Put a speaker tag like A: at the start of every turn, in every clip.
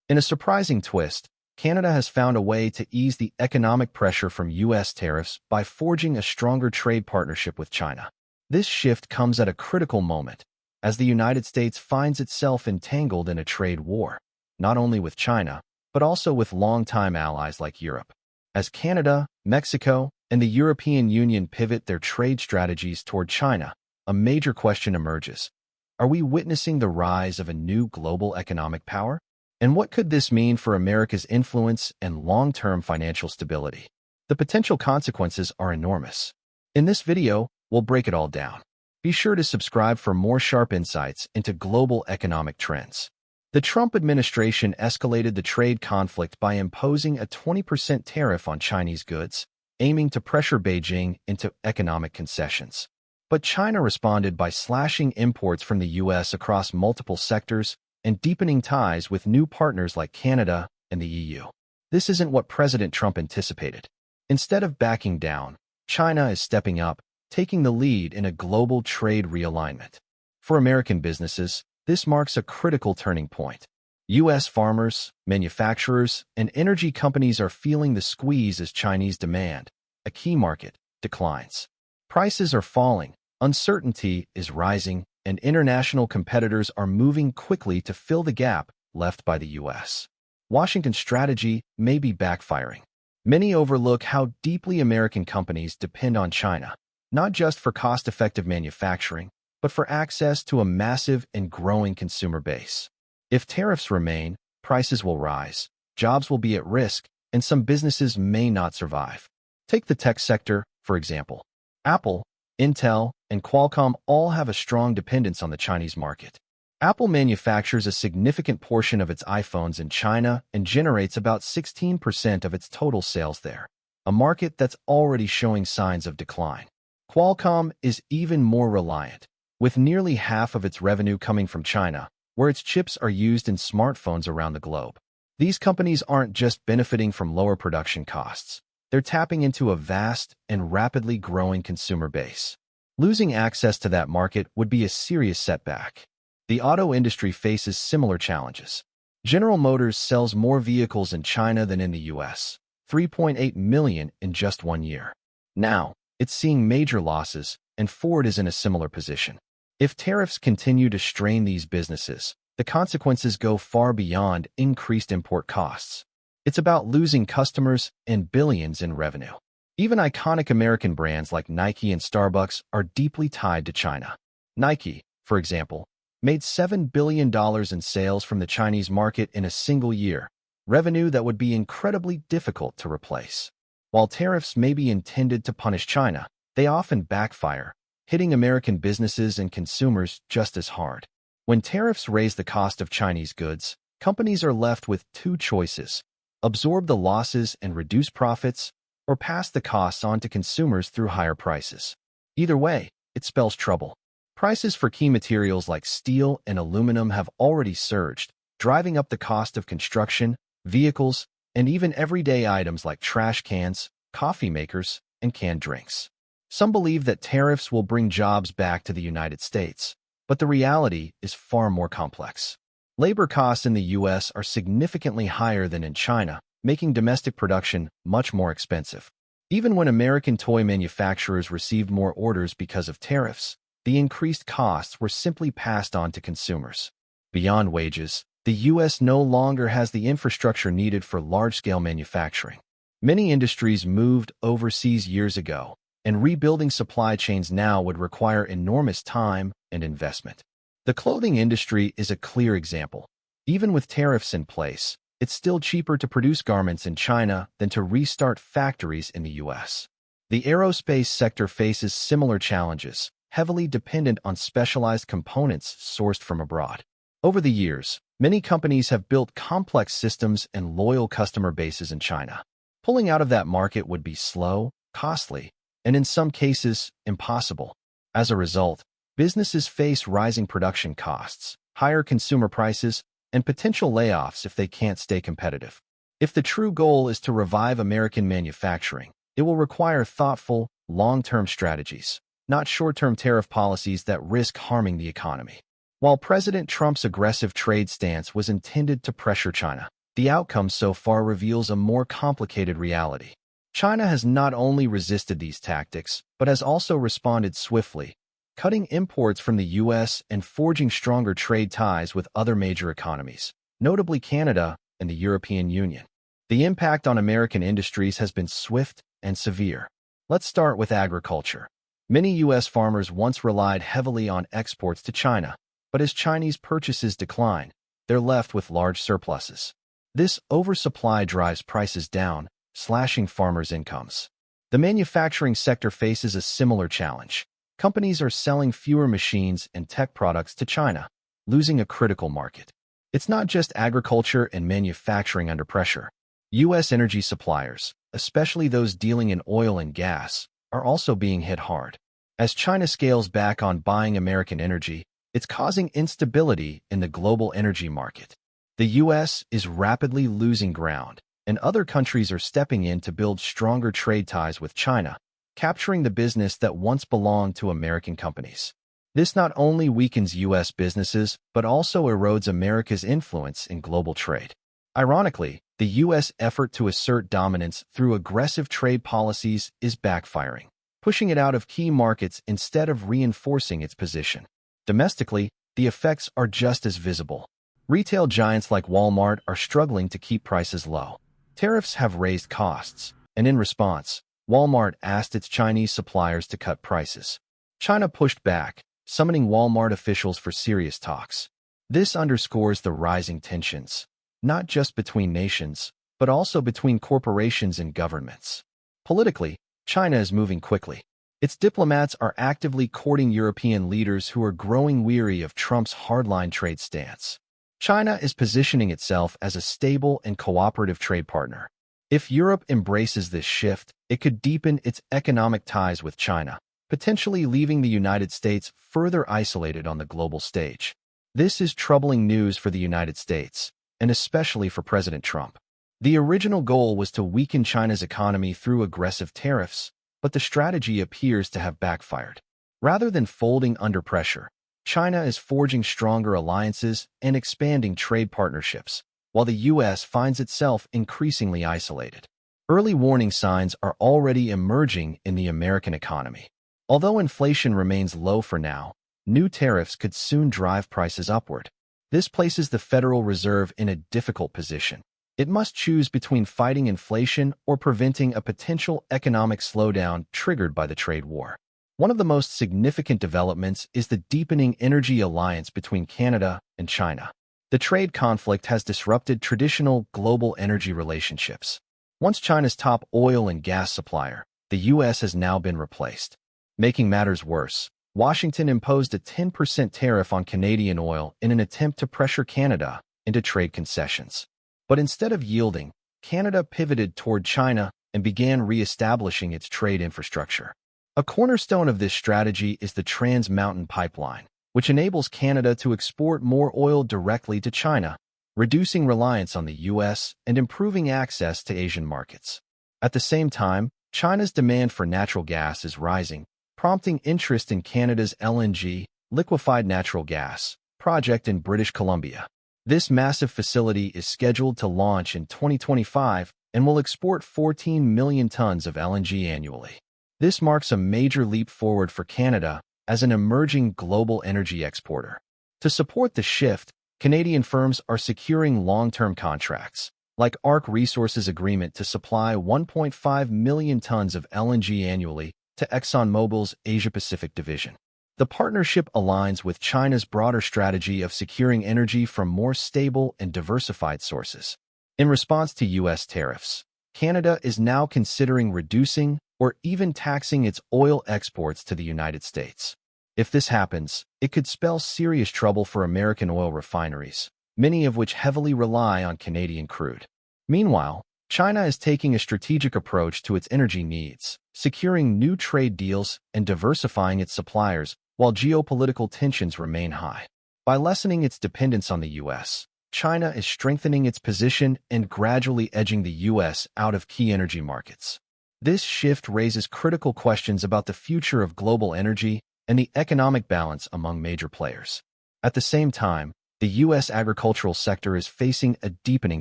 A: In a surprising twist, Canada has found a way to ease the economic pressure from U.S. tariffs by forging a stronger trade partnership with China. This shift comes at a critical moment, as the United States finds itself entangled in a trade war, not only with China, but also with longtime allies like Europe. As Canada, Mexico, and the European Union pivot their trade strategies toward China, a major question emerges. Are we witnessing the rise of a new global economic power? And what could this mean for America's influence and long-term financial stability? The potential consequences are enormous. In this video, we'll break it all down. Be sure to subscribe for more sharp insights into global economic trends. The Trump administration escalated the trade conflict by imposing a 20% tariff on Chinese goods, aiming to pressure Beijing into economic concessions. But China responded by slashing imports from the U.S. across multiple sectors and deepening ties with new partners like Canada and the EU. This isn't what President Trump anticipated. Instead of backing down, China is stepping up, taking the lead in a global trade realignment. For American businesses, this marks a critical turning point. U.S. farmers, manufacturers, and energy companies are feeling the squeeze as Chinese demand, a key market, declines. Prices are falling, uncertainty is rising, and international competitors are moving quickly to fill the gap left by the U.S. Washington's strategy may be backfiring. Many overlook how deeply American companies depend on China, not just for cost-effective manufacturing, but for access to a massive and growing consumer base. If tariffs remain, prices will rise, jobs will be at risk, and some businesses may not survive. Take the tech sector, for example. Apple, Intel, and Qualcomm all have a strong dependence on the Chinese market. Apple manufactures a significant portion of its iPhones in China and generates about 16% of its total sales there, a market that's already showing signs of decline. Qualcomm is even more reliant, with nearly half of its revenue coming from China, where its chips are used in smartphones around the globe. These companies aren't just benefiting from lower production costs. They're tapping into a vast and rapidly growing consumer base. Losing access to that market would be a serious setback. The auto industry faces similar challenges. General Motors sells more vehicles in China than in the U.S., 3.8 million in just 1 year. Now, it's seeing major losses, and Ford is in a similar position. If tariffs continue to strain these businesses, the consequences go far beyond increased import costs. It's about losing customers and billions in revenue. Even iconic American brands like Nike and Starbucks are deeply tied to China. Nike, for example, made $7 billion in sales from the Chinese market in a single year, revenue that would be incredibly difficult to replace. While tariffs may be intended to punish China, they often backfire, hitting American businesses and consumers just as hard. When tariffs raise the cost of Chinese goods, companies are left with two choices: absorb the losses and reduce profits, or pass the costs on to consumers through higher prices. Either way, it spells trouble. Prices for key materials like steel and aluminum have already surged, driving up the cost of construction, vehicles, and even everyday items like trash cans, coffee makers, and canned drinks. Some believe that tariffs will bring jobs back to the United States, but the reality is far more complex. Labor costs in the U.S. are significantly higher than in China, making domestic production much more expensive. Even when American toy manufacturers received more orders because of tariffs, the increased costs were simply passed on to consumers. Beyond wages, the U.S. no longer has the infrastructure needed for large-scale manufacturing. Many industries moved overseas years ago, and rebuilding supply chains now would require enormous time and investment. The clothing industry is a clear example. Even with tariffs in place, it's still cheaper to produce garments in China than to restart factories in the U.S. The aerospace sector faces similar challenges, heavily dependent on specialized components sourced from abroad. Over the years, many companies have built complex systems and loyal customer bases in China. Pulling out of that market would be slow, costly, and in some cases, impossible. As a result, businesses face rising production costs, higher consumer prices, and potential layoffs if they can't stay competitive. If the true goal is to revive American manufacturing, it will require thoughtful, long-term strategies, not short-term tariff policies that risk harming the economy. While President Trump's aggressive trade stance was intended to pressure China, the outcome so far reveals a more complicated reality. China has not only resisted these tactics, but has also responded swiftly, cutting imports from the U.S. and forging stronger trade ties with other major economies, notably Canada and the European Union. The impact on American industries has been swift and severe. Let's start with agriculture. Many U.S. farmers once relied heavily on exports to China, but as Chinese purchases decline, they're left with large surpluses. This oversupply drives prices down, slashing farmers' incomes. The manufacturing sector faces a similar challenge. Companies are selling fewer machines and tech products to China, losing a critical market. It's not just agriculture and manufacturing under pressure. U.S. energy suppliers, especially those dealing in oil and gas, are also being hit hard. As China scales back on buying American energy, it's causing instability in the global energy market. The U.S. is rapidly losing ground, and other countries are stepping in to build stronger trade ties with China, capturing the business that once belonged to American companies. This not only weakens U.S. businesses, but also erodes America's influence in global trade. Ironically, the U.S. effort to assert dominance through aggressive trade policies is backfiring, pushing it out of key markets instead of reinforcing its position. Domestically, the effects are just as visible. Retail giants like Walmart are struggling to keep prices low. Tariffs have raised costs, and in response, Walmart asked its Chinese suppliers to cut prices. China pushed back, summoning Walmart officials for serious talks. This underscores the rising tensions, not just between nations, but also between corporations and governments. Politically, China is moving quickly. Its diplomats are actively courting European leaders who are growing weary of Trump's hardline trade stance. China is positioning itself as a stable and cooperative trade partner. If Europe embraces this shift, it could deepen its economic ties with China, potentially leaving the United States further isolated on the global stage. This is troubling news for the United States, and especially for President Trump. The original goal was to weaken China's economy through aggressive tariffs, but the strategy appears to have backfired. Rather than folding under pressure, China is forging stronger alliances and expanding trade partnerships, while the U.S. finds itself increasingly isolated. Early warning signs are already emerging in the American economy. Although inflation remains low for now, new tariffs could soon drive prices upward. This places the Federal Reserve in a difficult position. It must choose between fighting inflation or preventing a potential economic slowdown triggered by the trade war. One of the most significant developments is the deepening energy alliance between Canada and China. The trade conflict has disrupted traditional global energy relationships. Once China's top oil and gas supplier, the U.S. has now been replaced. Making matters worse, Washington imposed a 10% tariff on Canadian oil in an attempt to pressure Canada into trade concessions. But instead of yielding, Canada pivoted toward China and began re-establishing its trade infrastructure. A cornerstone of this strategy is the Trans Mountain Pipeline, which enables Canada to export more oil directly to China, reducing reliance on the U.S. and improving access to Asian markets. At the same time, China's demand for natural gas is rising, prompting interest in Canada's LNG, liquefied natural gas, project in British Columbia. This massive facility is scheduled to launch in 2025 and will export 14 million tons of LNG annually. This marks a major leap forward for Canada as an emerging global energy exporter. To support the shift, Canadian firms are securing long-term contracts, like ARC Resources' agreement to supply 1.5 million tons of LNG annually to ExxonMobil's Asia-Pacific division. The partnership aligns with China's broader strategy of securing energy from more stable and diversified sources. In response to U.S. tariffs, Canada is now considering reducing or even taxing its oil exports to the United States. If this happens, it could spell serious trouble for American oil refineries, many of which heavily rely on Canadian crude. Meanwhile, China is taking a strategic approach to its energy needs, securing new trade deals and diversifying its suppliers while geopolitical tensions remain high. By lessening its dependence on the U.S., China is strengthening its position and gradually edging the U.S. out of key energy markets. This shift raises critical questions about the future of global energy and the economic balance among major players. At the same time, the U.S. agricultural sector is facing a deepening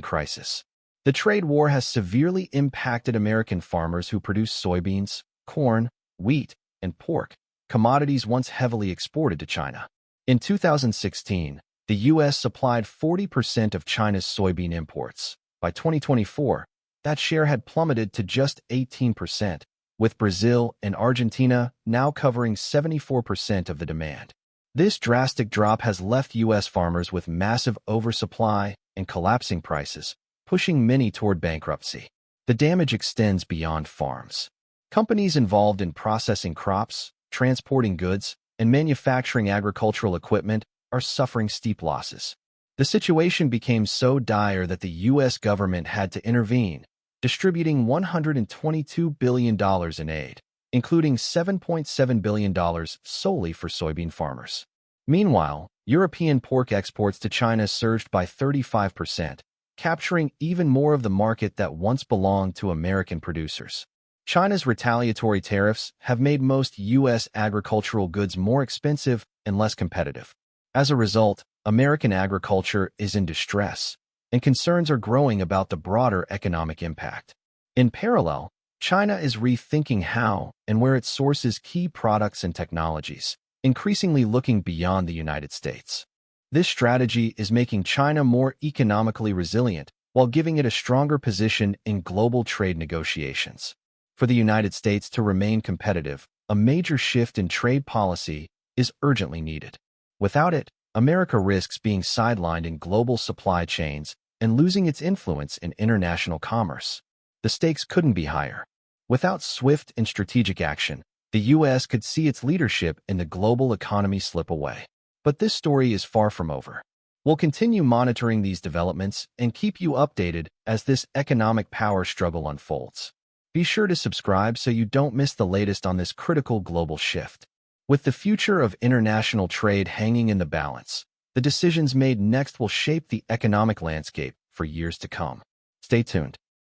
A: crisis. The trade war has severely impacted American farmers who produce soybeans, corn, wheat, and pork, commodities once heavily exported to China. In 2016, the U.S. supplied 40% of China's soybean imports. By 2024, that share had plummeted to just 18%, with Brazil and Argentina now covering 74% of the demand. This drastic drop has left U.S. farmers with massive oversupply and collapsing prices, pushing many toward bankruptcy. The damage extends beyond farms. Companies involved in processing crops, transporting goods, and manufacturing agricultural equipment are suffering steep losses. The situation became so dire that the U.S. government had to intervene, distributing $122 billion in aid, including $7.7 billion solely for soybean farmers. Meanwhile, European pork exports to China surged by 35%, capturing even more of the market that once belonged to American producers. China's retaliatory tariffs have made most U.S. agricultural goods more expensive and less competitive. As a result, American agriculture is in distress, and concerns are growing about the broader economic impact. In parallel, China is rethinking how and where it sources key products and technologies, increasingly looking beyond the United States. This strategy is making China more economically resilient while giving it a stronger position in global trade negotiations. For the United States to remain competitive, a major shift in trade policy is urgently needed. Without it, America risks being sidelined in global supply chains and losing its influence in international commerce. The stakes couldn't be higher. Without swift and strategic action, the U.S. could see its leadership in the global economy slip away. But this story is far from over. We'll continue monitoring these developments and keep you updated as this economic power struggle unfolds. Be sure to subscribe so you don't miss the latest on this critical global shift. With the future of international trade hanging in the balance, the decisions made next will shape the economic landscape for years to come. Stay tuned.